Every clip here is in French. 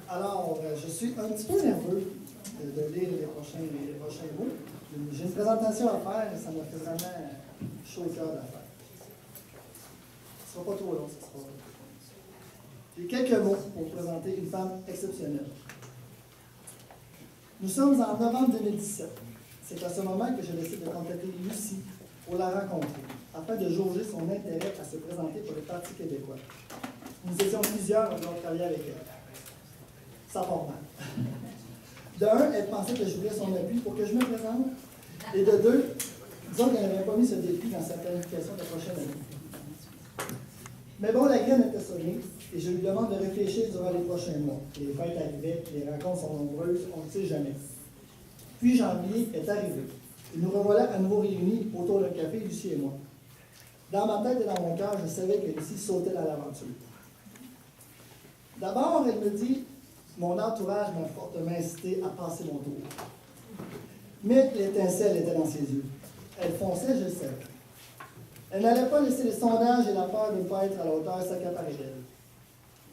Alors, je suis un petit peu nerveux de lire les prochains mots. J'ai une présentation à faire et ça m'a fait vraiment chaud au cœur de la faire. Ce ne sera pas trop long, ce sera. J'ai quelques mots pour présenter une femme exceptionnelle. Nous sommes en novembre 2017. C'est à ce moment que je décide de contacter Lucie pour la rencontrer, afin de jauger son intérêt à se présenter pour le Parti québécois. Nous étions plusieurs à vouloir travailler avec elle. Ça part mal. De un, elle pensait que je voulais son appui pour que je me présente. Et de deux, disons qu'elle n'avait pas mis ce défi dans sa planification de la prochaine année. Mais bon, la graine était sonnée et je lui demande de réfléchir durant les prochains mois. Les fêtes arrivaient, les rencontres sont nombreuses, on ne sait jamais. Puis janvier est arrivé. Et nous revoilà à nouveau réunis autour d'un café, Lucie et moi. Dans ma tête et dans mon cœur, je savais que Lucie sautait dans l'aventure. D'abord, elle me dit « Mon entourage m'a fortement incité à passer mon tour. » Mais l'étincelle était dans ses yeux. Elle fonçait, je le savais. Elle n'allait pas laisser les sondages et la peur de ne pas être à la hauteur s'accaparer d'elle.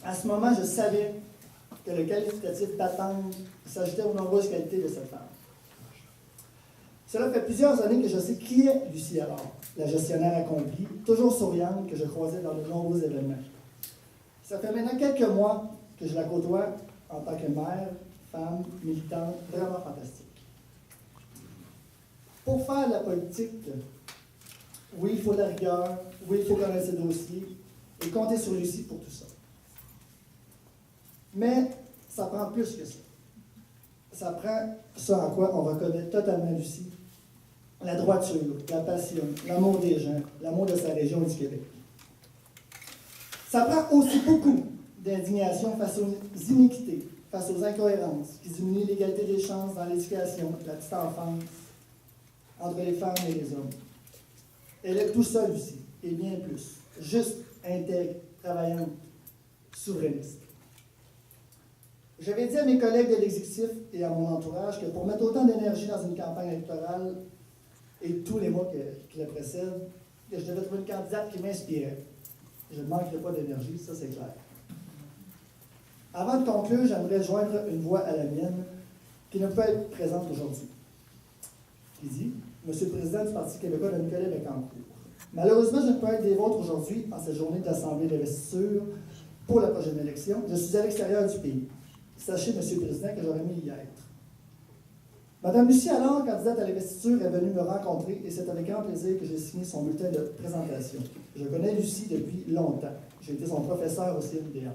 À ce moment, je savais que le qualificatif battante s'ajoutait aux nombreuses qualités de cette femme. Cela fait plusieurs années que je sais qui est Lucie Allard, la gestionnaire accomplie, toujours souriante, que je croisais dans de nombreux événements. Ça fait maintenant quelques mois que je la côtoie en tant que mère, femme, militante, vraiment fantastique. Pour faire de la politique, oui, il faut de la rigueur, oui, il faut connaître ses dossiers et compter sur Lucie pour tout ça. Mais ça prend plus que ça. Ça prend ce en quoi on reconnaît totalement Lucie. La droiture, la passion, l'amour des gens, l'amour de sa région du Québec. Ça prend aussi beaucoup d'indignation face aux iniquités, face aux incohérences qui diminuent l'égalité des chances dans l'éducation, la petite enfance, entre les femmes et les hommes. Elle est tout seule, Lucie, et bien plus. Juste, intègre, travaillante, souverainiste. J'avais dit à mes collègues de l'exécutif et à mon entourage que pour mettre autant d'énergie dans une campagne électorale et tous les mois qui la précèdent, que je devais trouver une candidate qui m'inspirait. Je ne manquerai pas d'énergie, ça c'est clair. Avant de conclure, j'aimerais joindre une voix à la mienne qui ne peut être présente aujourd'hui. Qui dit « Monsieur le Président du Parti québécois de Nicolas Bécancour, malheureusement, je ne peux être des vôtres aujourd'hui en cette journée d'assemblée d'investiture pour la prochaine élection. Je suis à l'extérieur du pays. Sachez, Monsieur le Président, que j'aurais aimé y être. Madame Lucie Allard, candidate à l'investiture, est venue me rencontrer et c'est avec grand plaisir que j'ai signé son bulletin de présentation. Je connais Lucie depuis longtemps. J'ai été son professeur au CNDA.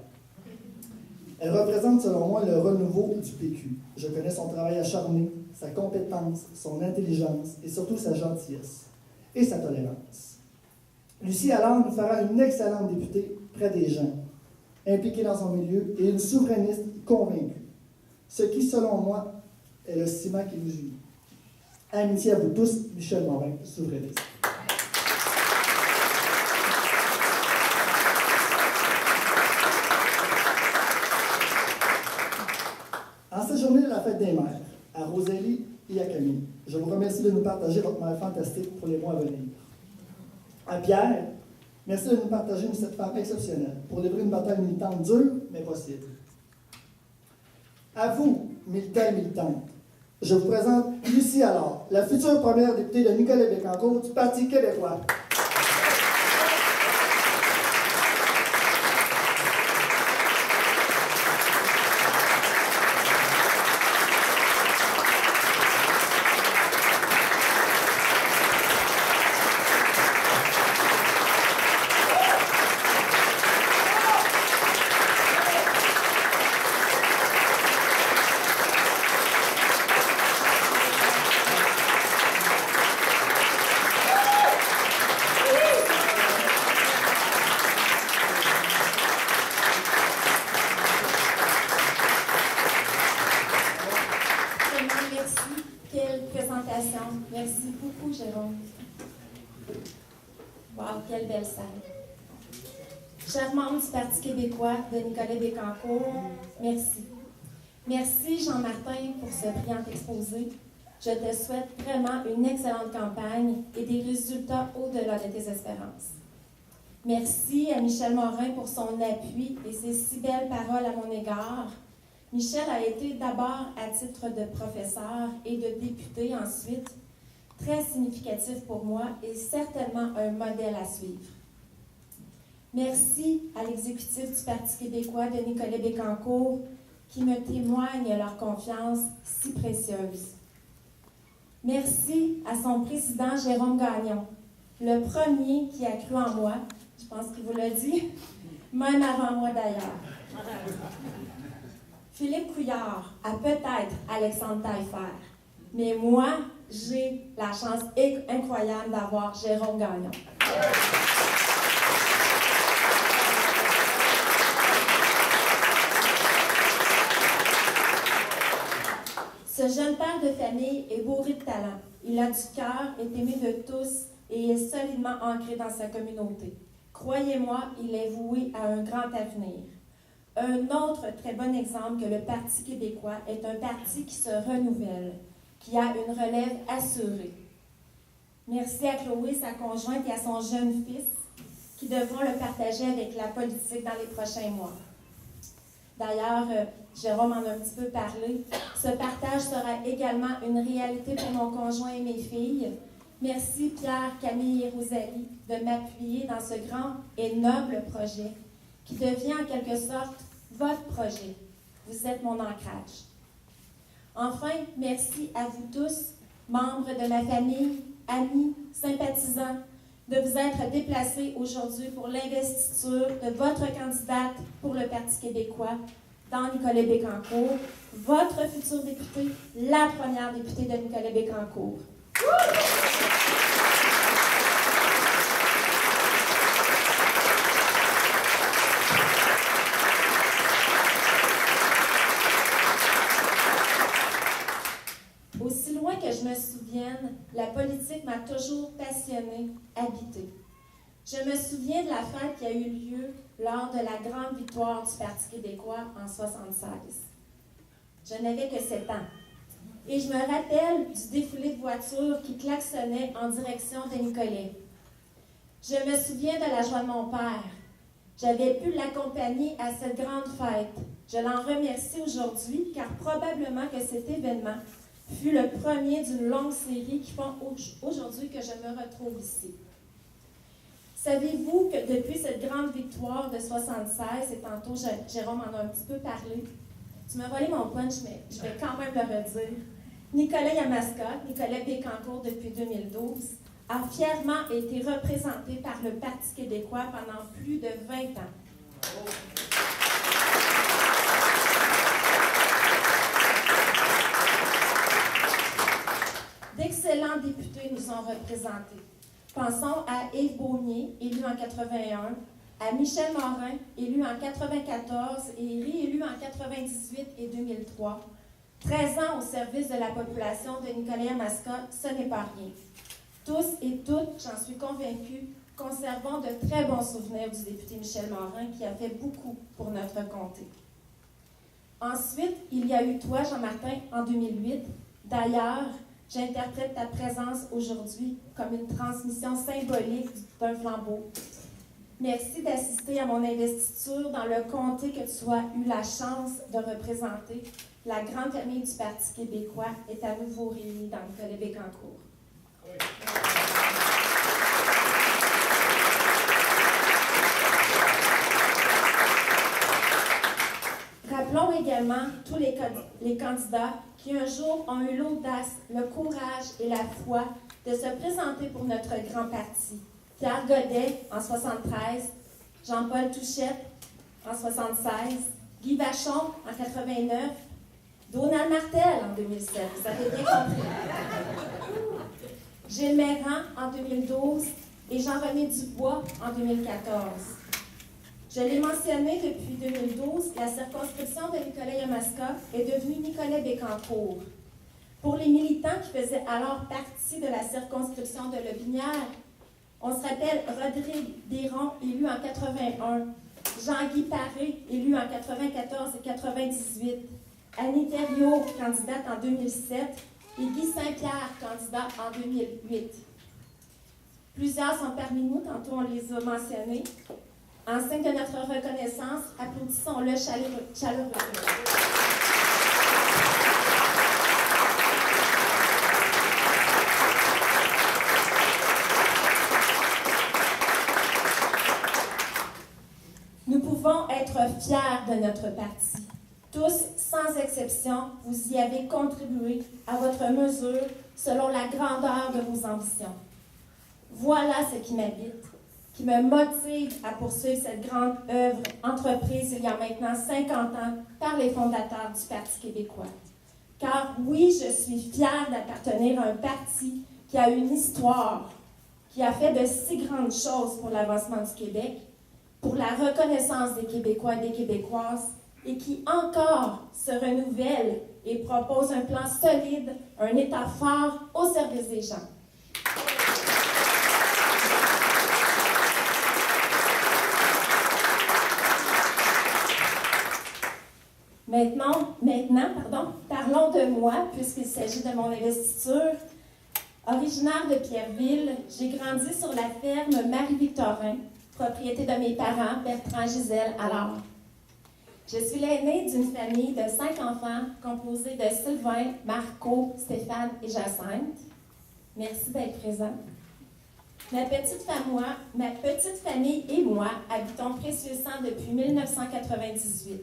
Elle représente, selon moi, le renouveau du PQ. Je connais son travail acharné, sa compétence, son intelligence et surtout sa gentillesse et sa tolérance. Lucie Allard nous fera une excellente députée près des gens, impliquée dans son milieu et une souverainiste convaincue. Ce qui, selon moi, est le ciment qui nous unit. Amitié à vous tous, Michel Morin, souverainiste. En cette journée de la fête des mères, à Rosalie et à Camille, je vous remercie de nous partager votre mère fantastique pour les mois à venir. À Pierre, merci de nous partager cette femme exceptionnelle pour livrer une bataille militante dure, mais possible. À vous, militants et militantes, je vous présente Lucie Allard, la future première députée de Nicolas Bécancour du Parti québécois. Merci beaucoup, Jérôme. Wow, quelle belle salle. Chers membres du Parti québécois de Nicolas Bécancour, merci. Merci, Jean-Martin, pour ce brillant exposé. Je te souhaite vraiment une excellente campagne et des résultats au-delà de tes espérances. Merci à Michel Morin pour son appui et ses si belles paroles à mon égard. Michel a été d'abord à titre de professeur et de député ensuite, très significatif pour moi et certainement un modèle à suivre. Merci à l'exécutif du Parti québécois de Nicolet Bécancour qui me témoigne leur confiance si précieuse. Merci à son président Jérôme Gagnon, le premier qui a cru en moi, je pense qu'il vous l'a dit, même avant moi d'ailleurs. Philippe Couillard a peut-être Alexandre Taillefer, mais moi, j'ai la chance incroyable d'avoir Jérôme Gagnon. Ce jeune père de famille est bourré de talent. Il a du cœur, est aimé de tous et est solidement ancré dans sa communauté. Croyez-moi, il est voué à un grand avenir. Un autre très bon exemple que le Parti québécois est un parti qui se renouvelle, qui a une relève assurée. Merci à Chloé, sa conjointe, et à son jeune fils, qui devront le partager avec la politique dans les prochains mois. D'ailleurs, Jérôme en a un petit peu parlé. Ce partage sera également une réalité pour mon conjoint et mes filles. Merci Pierre, Camille et Rosalie de m'appuyer dans ce grand et noble projet qui devient en quelque sorte votre projet. Vous êtes mon ancrage. Enfin, merci à vous tous, membres de ma famille, amis, sympathisants, de vous être déplacés aujourd'hui pour l'investiture de votre candidate pour le Parti québécois dans Nicolet Bécancour, votre future députée, la première députée de Nicolet Bécancour. Aussi loin que je me souvienne, la politique m'a toujours passionnée, habitée. Je me souviens de la fête qui a eu lieu lors de la grande victoire du Parti québécois en 1976. Je n'avais que 7 ans. Et je me rappelle du défilé de voitures qui klaxonnait en direction de Nicolet. Je me souviens de la joie de mon père. J'avais pu l'accompagner à cette grande fête. Je l'en remercie aujourd'hui car probablement que cet événement fut le premier d'une longue série qui font aujourd'hui que je me retrouve ici. Savez-vous que depuis cette grande victoire de 1976, et tantôt Jérôme en a un petit peu parlé, tu m'as volé mon punch, mais je vais quand même le redire. Nicolet Yamaska, Nicolet Bécancour depuis 2012, a fièrement été représenté par le Parti québécois pendant plus de 20 ans. D'excellents députés nous ont représentés. Pensons à Yves Beaumier, élu en 81, à Michel Morin, élu en 94 et réélu en 98 et 2003. 13 ans au service de la population de Nicolet Yamaska, ce n'est pas rien. Tous et toutes, j'en suis convaincue, conservons de très bons souvenirs du député Michel Morin qui a fait beaucoup pour notre comté. Ensuite, il y a eu toi, Jean-Martin, en 2008. D'ailleurs, j'interprète ta présence aujourd'hui comme une transmission symbolique d'un flambeau. Merci d'assister à mon investiture dans le comté que tu as eu la chance de représenter. La grande famille du Parti québécois est à nouveau réunie dans Nicolet Bécancour. Oui. Rappelons également tous les candidats qui un jour ont eu l'audace, le courage et la foi de se présenter pour notre grand parti. Pierre Godet en 1973, Jean-Paul Touchette en 1976, Guy Vachon en 1989, Donald Martel en 2007, vous avez bien compris. Gilles Méran en 2012 et Jean-René Dubois en 2014. Je l'ai mentionné depuis 2012, la circonscription de Nicolet Yamaska est devenue Nicolet Bécancour. Pour les militants qui faisaient alors partie de la circonscription de Lotbinière, on se rappelle Rodrigue Desron, élu en 81, Jean-Guy Paré, élu en 94 et 98, Annie Thériault, candidate en 2007, et Guy Saint-Pierre, candidat en 2008. Plusieurs sont parmi nous, tantôt on les a mentionnés. En signe de notre reconnaissance, applaudissons-le chaleureusement. de notre parti. Tous, sans exception, vous y avez contribué à votre mesure selon la grandeur de vos ambitions. Voilà ce qui m'habite, qui me motive à poursuivre cette grande œuvre entreprise il y a maintenant 50 ans par les fondateurs du Parti québécois. Car oui, je suis fière d'appartenir à un parti qui a une histoire, qui a fait de si grandes choses pour l'avancement du Québec, pour la reconnaissance des Québécois et des Québécoises, et qui encore se renouvelle et propose un plan solide, un État fort au service des gens. Maintenant, parlons de moi, puisqu'il s'agit de mon investiture. Originaire de Pierreville, j'ai grandi sur la ferme Marie-Victorin, propriété de mes parents, Bertrand et Gisèle alors. Je suis l'aînée d'une famille de 5 enfants composée de Sylvain, Marco, Stéphane et Jacinthe. Merci d'être présent. Ma petite famille et moi habitons Précieux-Sang depuis 1998.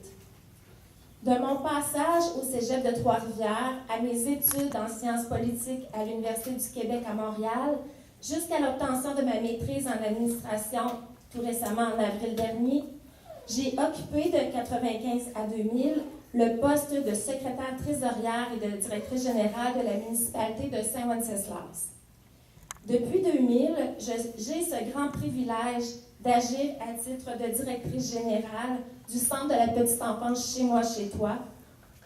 De mon passage au cégep de Trois-Rivières à mes études en sciences politiques à l'Université du Québec à Montréal, jusqu'à l'obtention de ma maîtrise en administration tout récemment en avril dernier, j'ai occupé de 1995 à 2000 le poste de secrétaire trésorière et de directrice générale de la municipalité de Saint-Wenceslas. Depuis 2000, j'ai ce grand privilège d'agir à titre de directrice générale du Centre de la petite enfance Chez moi, chez toi,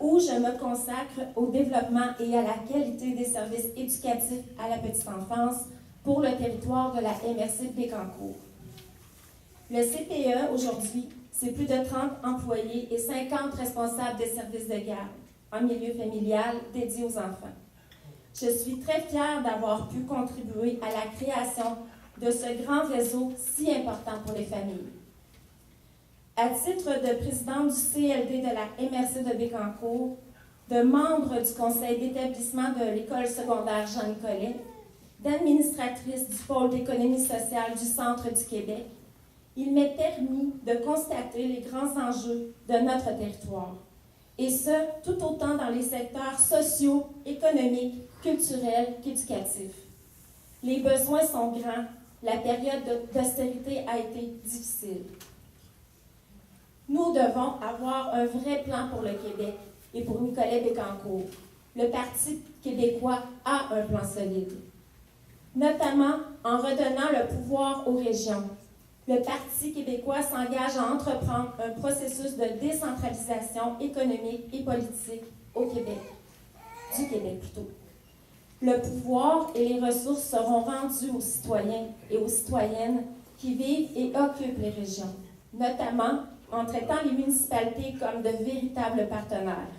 où je me consacre au développement et à la qualité des services éducatifs à la petite enfance pour le territoire de la MRC de Bécancour. Le CPE, aujourd'hui, c'est plus de 30 employés et 50 responsables des services de garde en milieu familial dédiés aux enfants. Je suis très fière d'avoir pu contribuer à la création de ce grand réseau si important pour les familles. À titre de présidente du CLD de la MRC de Bécancour, de membre du conseil d'établissement de l'école secondaire Jean-Nicolet, d'administratrice du pôle d'économie sociale du Centre du Québec, il m'est permis de constater les grands enjeux de notre territoire, et ce, tout autant dans les secteurs sociaux, économiques, culturels qu'éducatifs. Les besoins sont grands, la période d'austérité a été difficile. Nous devons avoir un vrai plan pour le Québec et pour Nicolet-Bécancour. Le Parti québécois a un plan solide, notamment en redonnant le pouvoir aux régions. Le Parti québécois s'engage à entreprendre un processus de décentralisation économique et politique au Québec, du Québec plutôt. Le pouvoir et les ressources seront rendus aux citoyens et aux citoyennes qui vivent et occupent les régions, notamment en traitant les municipalités comme de véritables partenaires.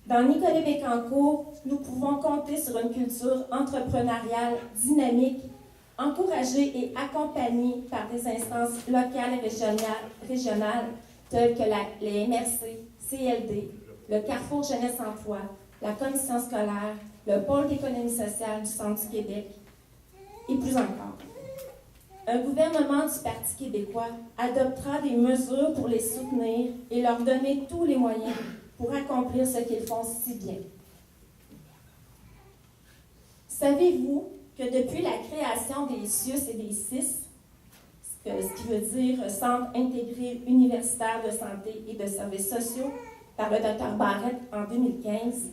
Dans Nicolet-Bécancour, nous pouvons compter sur une culture entrepreneuriale dynamique, encouragée et accompagnée par des instances locales et régionales telles que les MRC, CLD, le Carrefour Jeunesse-Emploi, la Commission scolaire, le pôle d'économie sociale du Centre du Québec, et plus encore. Un gouvernement du Parti québécois adoptera des mesures pour les soutenir et leur donner tous les moyens pour accomplir ce qu'ils font si bien. Savez-vous que depuis la création des CIUS et des CIS, ce qui veut dire Centre intégré universitaire de santé et de services sociaux, par le Dr Barrett en 2015,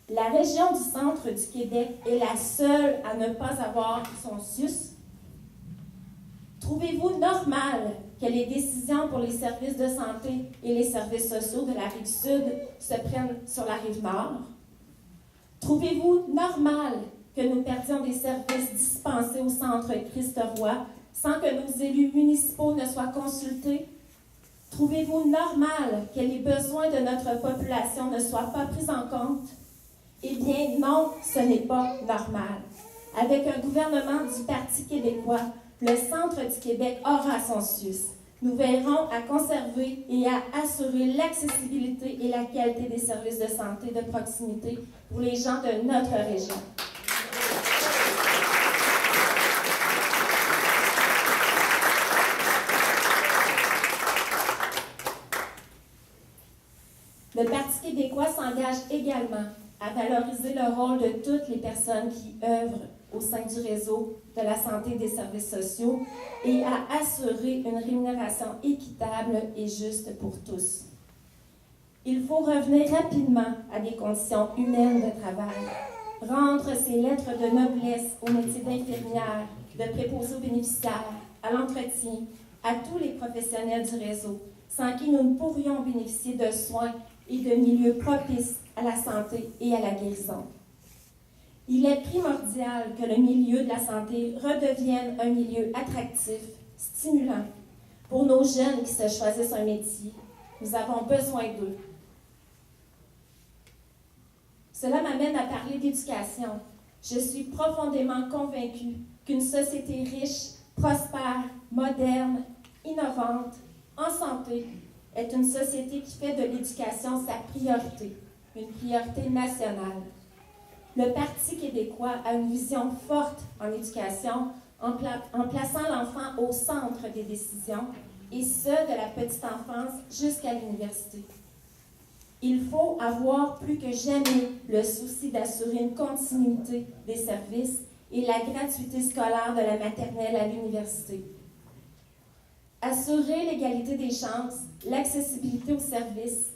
la région du centre du Québec est la seule à ne pas avoir son CIUS. Trouvez-vous normal que les décisions pour les services de santé et les services sociaux de la Rive-Sud se prennent sur la Rive-Nord? Trouvez-vous normal que nous perdions des services dispensés au centre Christ-Roi sans que nos élus municipaux ne soient consultés? Trouvez-vous normal que les besoins de notre population ne soient pas pris en compte? Eh bien, non, ce n'est pas normal. Avec un gouvernement du Parti québécois, le Centre du Québec aura son CIUS. Nous veillerons à conserver et à assurer l'accessibilité et la qualité des services de santé de proximité pour les gens de notre région. Le Parti québécois s'engage également à valoriser le rôle de toutes les personnes qui œuvrent au sein du réseau de la santé et des services sociaux et à assurer une rémunération équitable et juste pour tous. Il faut revenir rapidement à des conditions humaines de travail, rendre ces lettres de noblesse au métier d'infirmière, de préposé aux bénéficiaires, à l'entretien, à tous les professionnels du réseau, sans qui nous ne pourrions bénéficier de soins et de milieux propices à la santé et à la guérison. Il est primordial que le milieu de la santé redevienne un milieu attractif, stimulant, pour nos jeunes qui se choisissent un métier. Nous avons besoin d'eux. Cela m'amène à parler d'éducation. Je suis profondément convaincue qu'une société riche, prospère, moderne, innovante, en santé, est une société qui fait de l'éducation sa priorité, une priorité nationale. Le Parti québécois a une vision forte en éducation en plaçant l'enfant au centre des décisions, et ce, de la petite enfance jusqu'à l'université. Il faut avoir plus que jamais le souci d'assurer une continuité des services et la gratuité scolaire de la maternelle à l'université. Assurer l'égalité des chances, l'accessibilité aux services,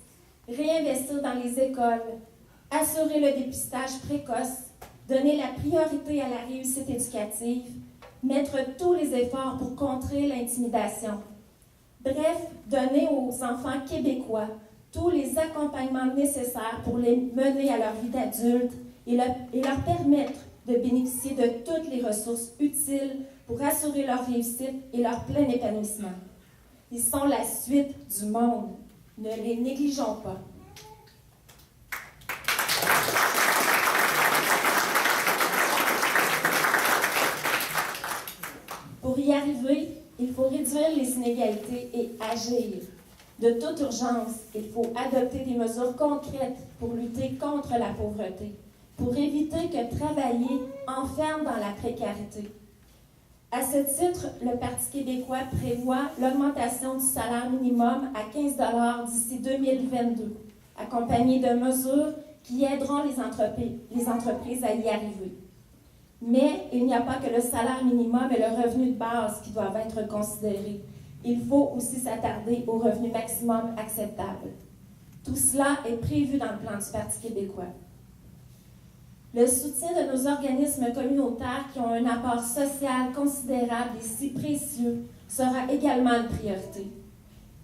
réinvestir dans les écoles, assurer le dépistage précoce, donner la priorité à la réussite éducative, mettre tous les efforts pour contrer l'intimidation. Bref, donner aux enfants québécois tous les accompagnements nécessaires pour les mener à leur vie d'adulte et leur permettre de bénéficier de toutes les ressources utiles pour assurer leur réussite et leur plein épanouissement. Ils sont la suite du monde. Ne les négligeons pas. Pour y arriver, il faut réduire les inégalités et agir. De toute urgence, il faut adopter des mesures concrètes pour lutter contre la pauvreté, pour éviter que travailler enferme dans la précarité. À ce titre, le Parti québécois prévoit l'augmentation du salaire minimum à 15 $ d'ici 2022, accompagné de mesures qui aideront les entreprises à y arriver. Mais il n'y a pas que le salaire minimum et le revenu de base qui doivent être considérés. Il faut aussi s'attarder au revenu maximum acceptable. Tout cela est prévu dans le plan du Parti québécois. Le soutien de nos organismes communautaires qui ont un apport social considérable et si précieux sera également une priorité.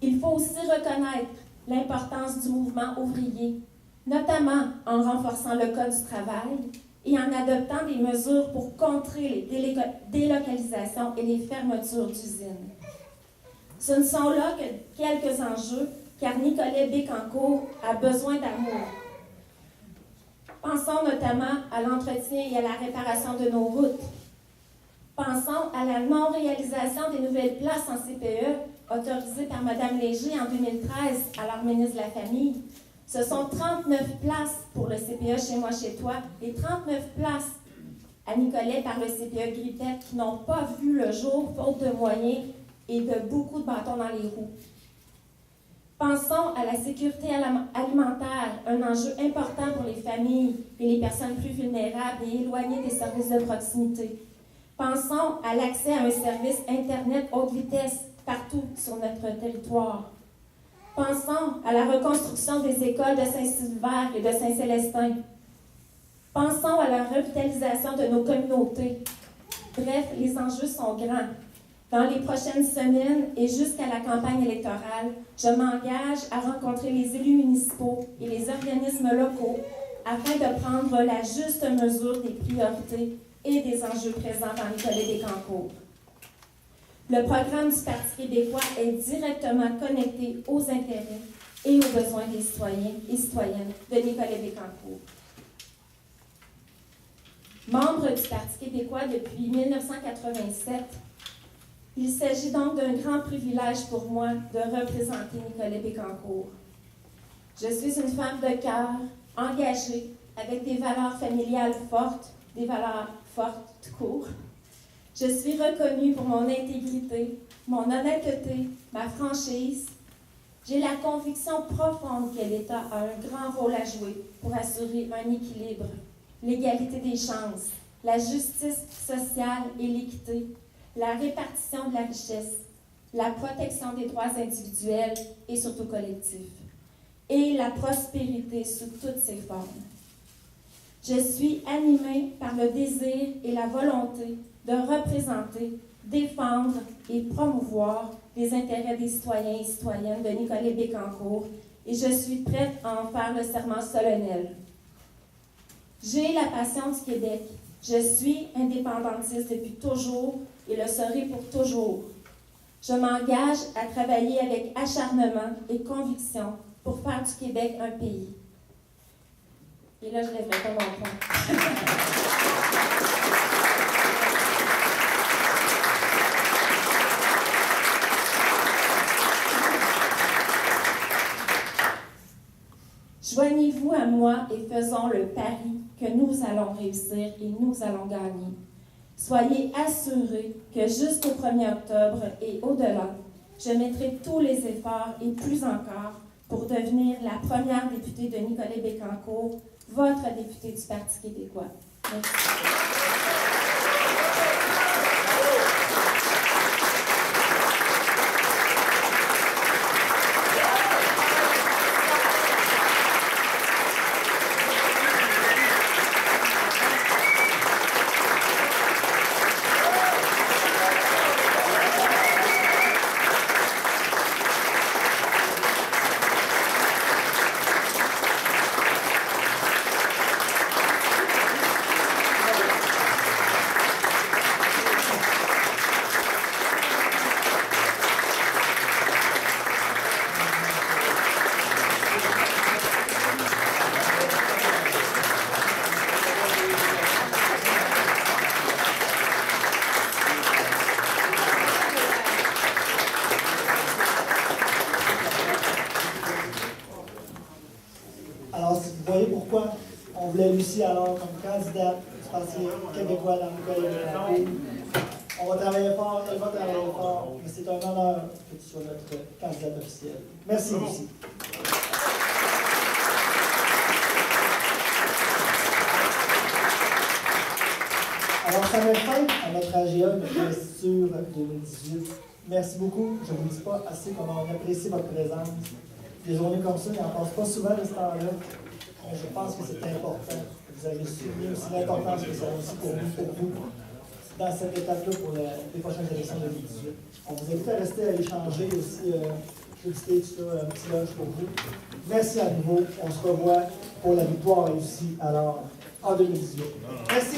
Il faut aussi reconnaître l'importance du mouvement ouvrier, notamment en renforçant le Code du travail et en adoptant des mesures pour contrer les délocalisations et les fermetures d'usines. Ce ne sont là que quelques enjeux, car Nicolet Bécancour a besoin d'amour. Pensons notamment à l'entretien et à la réparation de nos routes. Pensons à la non-réalisation des nouvelles places en CPE, autorisées par Mme Léger en 2013, alors ministre de la Famille. Ce sont 39 places pour le CPE Chez moi, chez toi et 39 places à Nicolet par le CPE Grippette qui n'ont pas vu le jour faute de moyens et de beaucoup de bâtons dans les roues. Pensons à la sécurité alimentaire, un enjeu important pour les familles et les personnes plus vulnérables et éloignées des services de proximité. Pensons à l'accès à un service Internet haute vitesse partout sur notre territoire. Pensons à la reconstruction des écoles de Saint-Sylvain et de Saint-Célestin. Pensons à la revitalisation de nos communautés. Bref, les enjeux sont grands. Dans les prochaines semaines et jusqu'à la campagne électorale, je m'engage à rencontrer les élus municipaux et les organismes locaux afin de prendre la juste mesure des priorités et des enjeux présents dans Nicolet-Bécancour. Le programme du Parti québécois est directement connecté aux intérêts et aux besoins des citoyens et citoyennes de Nicolet-Bécancour. Membre du Parti québécois depuis 1987, il s'agit donc d'un grand privilège pour moi de représenter Nicolet-Bécancour. Je suis une femme de cœur, engagée, avec des valeurs familiales fortes, des valeurs fortes tout court. Je suis reconnue pour mon intégrité, mon honnêteté, ma franchise, J'ai la conviction profonde que l'État a un grand rôle à jouer pour assurer un équilibre, l'égalité des chances, la justice sociale et l'équité, la répartition de la richesse, la protection des droits individuels et surtout collectifs, et la prospérité sous toutes ses formes. Je suis animée par le désir et la volonté de représenter, défendre et promouvoir les intérêts des citoyens et citoyennes de Nicolet-Bécancour et je suis prête à en faire le serment solennel. J'ai la passion du Québec. Je suis indépendantiste depuis toujours et le serai pour toujours. Je m'engage à travailler avec acharnement et conviction pour faire du Québec un pays. Et là, je ne lèverai pas mon point. Joignez-vous à moi et faisons le pari que nous allons réussir et nous allons gagner. Soyez assurés que jusqu'au 1er octobre et au-delà, je mettrai tous les efforts et plus encore pour devenir la première députée de Nicolet-Bécancour, votre députée du Parti québécois. Merci. Alors, vous voyez pourquoi on voulait Lucie alors comme candidate du Parti québécois dans Nicolet-Bécancour. On va travailler fort, elle va travailler fort, mais c'est un honneur que tu sois notre candidate officielle. Merci, Lucie. Alors, ça met fin à notre AGA de investiture 2018. Merci beaucoup. Je ne vous dis pas assez comment on apprécie votre présence. Des journées comme ça, il n'en passe pas souvent de ce temps-là. Mais je pense que c'est important. Vous avez souligné aussi l'importance que ça a aussi pour vous, dans cette étape-là pour les prochaines élections de 2018. On vous invite à rester à échanger aussi, jeudi, tout ça, un petit lunch pour vous. Merci à nouveau. On se revoit pour la victoire réussie alors en 2018. Merci.